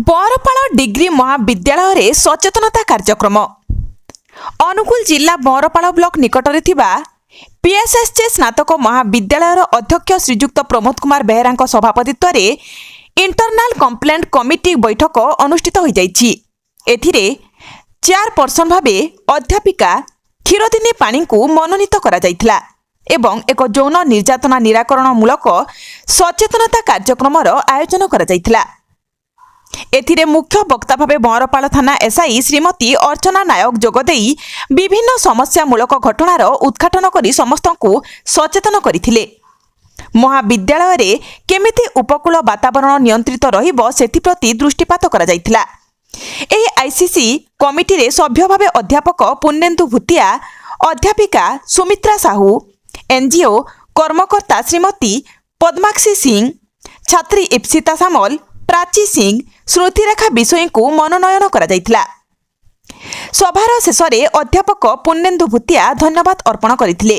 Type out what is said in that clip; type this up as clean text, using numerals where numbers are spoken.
बरपाल degree महाविद्यालय रे सचेतनता कार्यक्रम अनुगुल जिला बरपाल ब्लॉक निकटरे थिबा पीएसएसजे स्नातक महाविद्यालय अध्यक्ष श्रीजुक्त प्रमोद कुमार बेहेरा सभापतित्व रे इंटरनल कंप्लेंट कमिटी बैठक अनुष्ठित हो जाइछि। एथिरे चेयरपर्सन भावे अध्यापिका क्षीरदिनी पाणी को मनोनीत करा जाइथिला एवं एक यौन निर्यातना निराकरण मूलक सचेतनता कार्यक्रम आयोजन करा जाइथिला। एथिरे मुख्य वक्ता भावे बरपाल थाना एसआई श्रीमती अर्चना नायक जोगदेई विभिन्न समस्यामूलक घटनार उद्घाटन करी समस्तଙ୍କୁ सचेतन करथिले। महाविद्यालय रे केमिति उपकूल वातावरण नियंत्रित रहिबो सेथिप्रति दृष्टिपात करा जाइथिला। एही आईसीसी कमिटी रे सभ्य भावे अध्यापक पुण्येन्दु भूतिया, अध्यापिका सुमित्रा साहू, एनजीओ कर्मकर्ता श्रीमती पद्माक्षी सिंह, छात्री इप्सिता सामल, प्राची सिंह, श्रुतिरेखा विषय को मनोनयन करा जाइथिला। सभार शेष में अध्यापक पुण्येन्दु भूतिया धन्यवाद अर्पण करथिले।